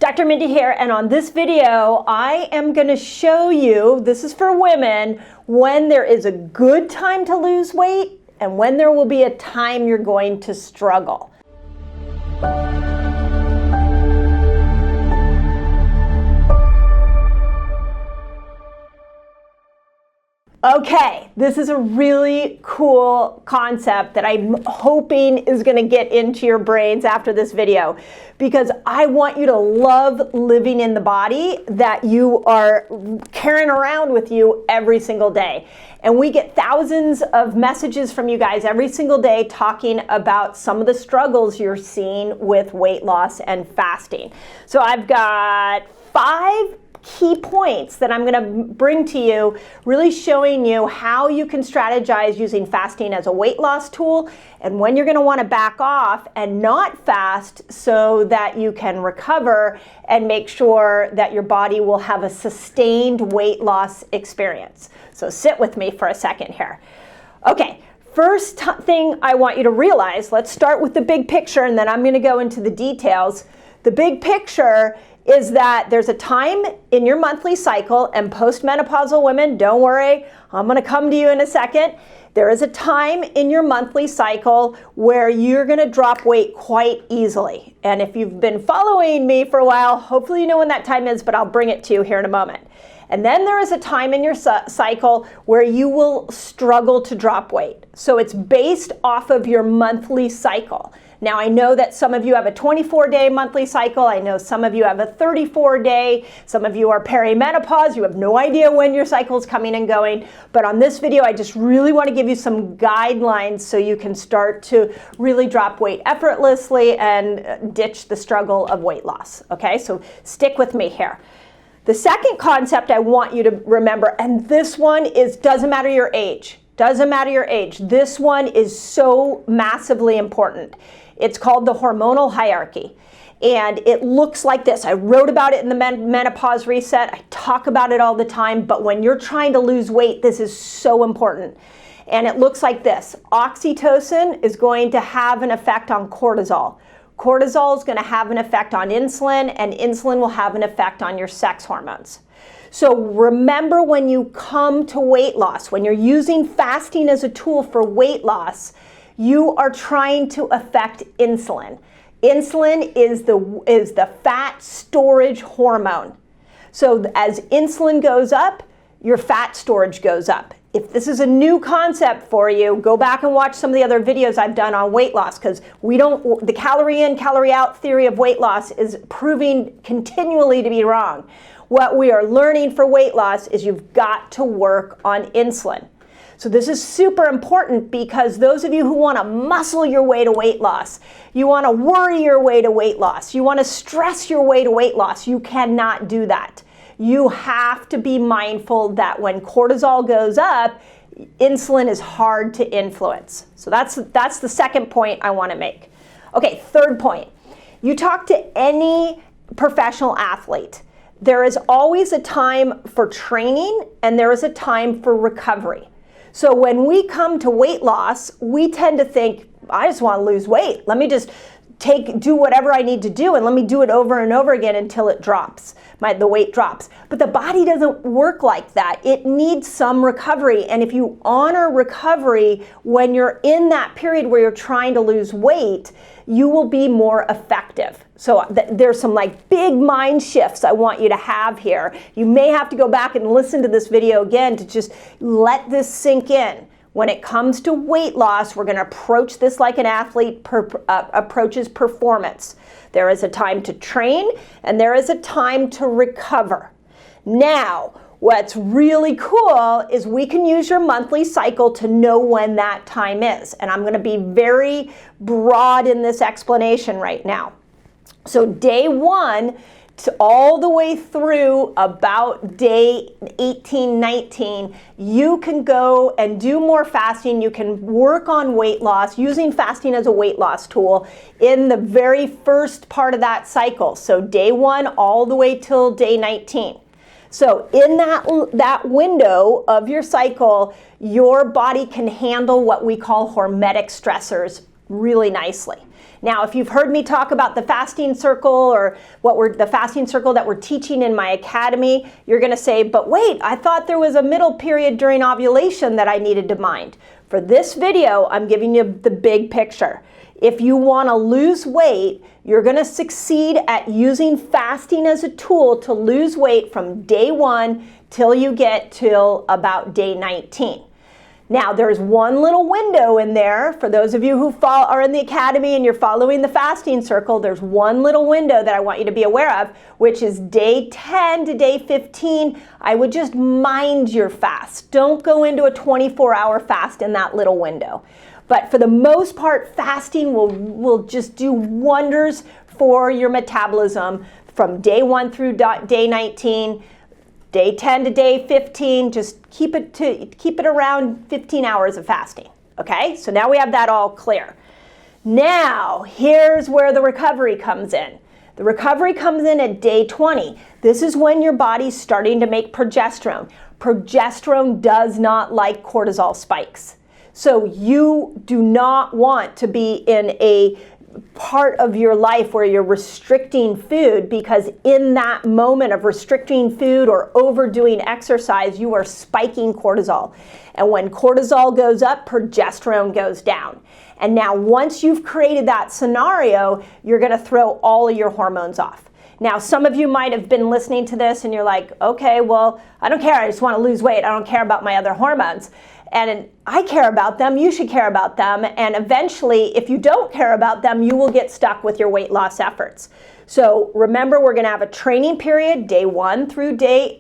Dr. Mindy here, and on this video I am going to show you, this is for women, when there is a good time to lose weight and when there will be a time you're going to struggle. Okay, this is a really cool concept that I'm hoping is going to get into your brains after this video, because I want you to love living in the body that you are carrying around with you every single day. And we get thousands of messages from you guys every single day talking about some of the struggles you're seeing with weight loss and fasting. So I've got 5 key points that I'm going to bring to you, really showing you how you can strategize using fasting as a weight loss tool and when you're going to want to back off and not fast so that you can recover and make sure that your body will have a sustained weight loss experience. So sit with me for a second here. Okay. First thing I want you to realize, let's start with the big picture and then I'm going to go into the details. The big picture is that there's a time in your monthly cycle, and postmenopausal women, don't worry, I'm going to come to you in a second. There is a time in your monthly cycle where you're going to drop weight quite easily. And if you've been following me for a while, hopefully you know when that time is, but I'll bring it to you here in a moment. And then there is a time in your cycle where you will struggle to drop weight. So it's based off of your monthly cycle. Now, I know that some of you have a 24-day monthly cycle. I know some of you have a 34-day. Some of you are perimenopause. You have no idea when your cycle is coming and going. But on this video, I just really want to give you some guidelines so you can start to really drop weight effortlessly and ditch the struggle of weight loss. Okay, so stick with me here. The second concept I want you to remember, and this one is, doesn't matter your age. Doesn't matter your age. This one is so massively important. It's called the hormonal hierarchy. And it looks like this. I wrote about it in the menopause reset. I talk about it all the time. But when you're trying to lose weight, this is so important. And it looks like this. Oxytocin is going to have an effect on cortisol. Cortisol is going to have an effect on insulin, and insulin will have an effect on your sex hormones. So remember, when you come to weight loss, when you're using fasting as a tool for weight loss, you are trying to affect insulin. Insulin is the fat storage hormone. So as insulin goes up, your fat storage goes up. If this is a new concept for you, go back and watch some of the other videos I've done on weight loss, because the calorie in, calorie out theory of weight loss is proving continually to be wrong. What we are learning for weight loss is you've got to work on insulin. So this is super important, because those of you who want to muscle your way to weight loss, you want to worry your way to weight loss, you want to stress your way to weight loss, you cannot do that. You have to be mindful that when cortisol goes up, insulin is hard to influence. So that's the second point I want to make. Okay, third point. You talk to any professional athlete. There is always a time for training and there is a time for recovery. So when we come to weight loss, we tend to think, I just want to lose weight. Let me just do whatever I need to do, and let me do it over and over again until it drops, the weight drops. But the body doesn't work like that. It needs some recovery. And if you honor recovery when you're in that period where you're trying to lose weight, you will be more effective. So there's some big mind shifts I want you to have here. You may have to go back and listen to this video again to just let this sink in. When it comes to weight loss, we're going to approach this like an athlete approaches performance. There is a time to train and there is a time to recover. Now, what's really cool is we can use your monthly cycle to know when that time is. And I'm going to be very broad in this explanation right now. So day 1 to all the way through about day 18, 19, you can go and do more fasting. You can work on weight loss using fasting as a weight loss tool in the very first part of that cycle. So day 1 all the way till day 19. So in that window of your cycle, your body can handle what we call hormetic stressors really nicely. Now, if you've heard me talk about the fasting circle or the fasting circle that we're teaching in my academy, you're going to say, but wait, I thought there was a middle period during ovulation that I needed to mind. For this video, I'm giving you the big picture. If you want to lose weight, you're going to succeed at using fasting as a tool to lose weight from day 1 till you get till about day 19. Now, there's one little window in there. For those of you who are in the academy and you're following the fasting circle, there's one little window that I want you to be aware of, which is day 10 to day 15. I would just mind your fast. Don't go into a 24-hour fast in that little window. But for the most part, fasting will just do wonders for your metabolism from day 1 through day 19. Day 10 to day 15, just keep it around 15 hours of fasting. Okay, so now we have that all clear. Now, here's where the recovery comes in. The recovery comes in at day 20. This is when your body's starting to make progesterone. Progesterone does not like cortisol spikes. So you do not want to be in a part of your life where you're restricting food, because in that moment of restricting food or overdoing exercise, you are spiking cortisol. And when cortisol goes up, progesterone goes down. And now once you've created that scenario, you're going to throw all of your hormones off. Now, some of you might have been listening to this and you're like, okay, well, I don't care. I just want to lose weight. I don't care about my other hormones. And I care about them, you should care about them, and eventually, if you don't care about them, you will get stuck with your weight loss efforts. So remember, we're gonna have a training period, day 1 through day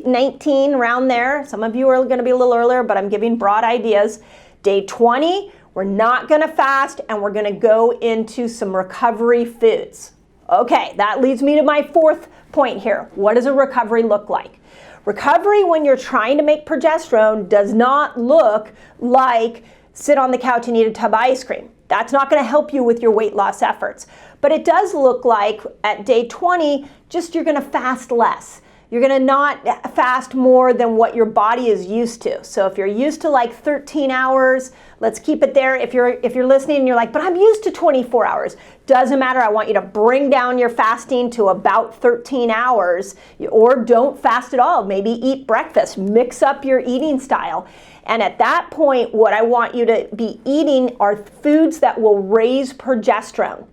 19, around there. Some of you are gonna be a little earlier, but I'm giving broad ideas. Day 20, we're not gonna fast, and we're gonna go into some recovery foods. Okay, that leads me to my 4th point here. What does a recovery look like? Recovery when you're trying to make progesterone does not look like sit on the couch and eat a tub of ice cream. That's not going to help you with your weight loss efforts. But it does look like at day 20, just you're going to fast less. You're going to not fast more than what your body is used to. So if you're used to like 13 hours, let's keep it there. If you're listening and you're like, but I'm used to 24 hours. Doesn't matter. I want you to bring down your fasting to about 13 hours, or don't fast at all. Maybe eat breakfast. Mix up your eating style. And at that point, what I want you to be eating are foods that will raise progesterone.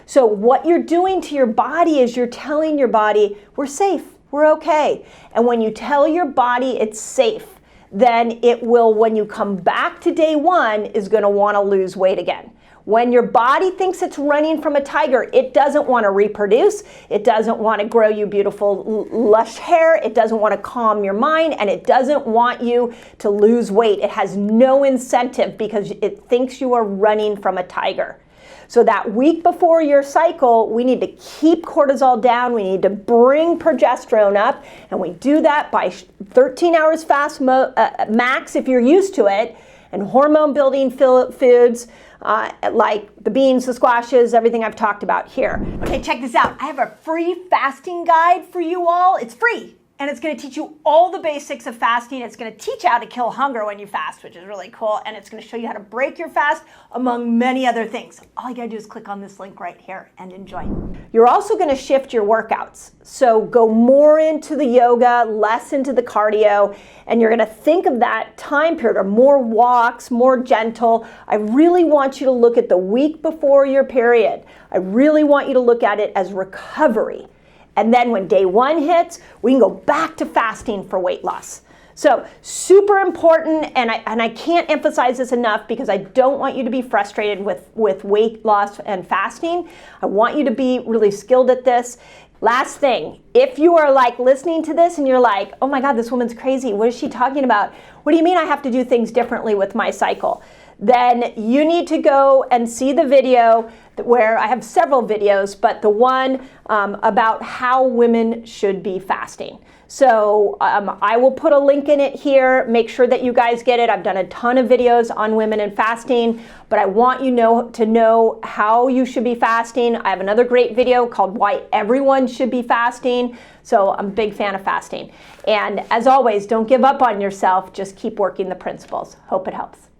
So what you're doing to your body is you're telling your body, we're safe. We're okay. And when you tell your body it's safe, then it will, when you come back to day 1, is going to want to lose weight again. When your body thinks it's running from a tiger, it doesn't want to reproduce, it doesn't want to grow you beautiful, lush hair, it doesn't want to calm your mind, and it doesn't want you to lose weight. It has no incentive because it thinks you are running from a tiger. So that week before your cycle, we need to keep cortisol down, we need to bring progesterone up, and we do that by 13 hours fast max if you're used to it, and hormone building foods like the beans, the squashes, everything I've talked about here. Okay, check this out. I have a free fasting guide for you all. It's free. And it's going to teach you all the basics of fasting. It's going to teach you how to kill hunger when you fast, which is really cool. And it's going to show you how to break your fast, among many other things. All you got to do is click on this link right here and enjoy. You're also going to shift your workouts. So go more into the yoga, less into the cardio. And you're going to think of that time period, or more walks, more gentle. I really want you to look at the week before your period. I really want you to look at it as recovery. And then when day 1 hits, we can go back to fasting for weight loss. So super important, and I can't emphasize this enough because I don't want you to be frustrated with weight loss and fasting. I want you to be really skilled at this. Last thing, if you are like listening to this and you're like, oh my God, this woman's crazy. What is she talking about? What do you mean I have to do things differently with my cycle? Then you need to go and see the video where I have several videos, but the one about how women should be fasting. So I will put a link in it here. Make sure that you guys get it. I've done a ton of videos on women and fasting, but I want you to know how you should be fasting. I have another great video called Why Everyone Should Be Fasting. So I'm a big fan of fasting. And as always, don't give up on yourself. Just keep working the principles. Hope it helps.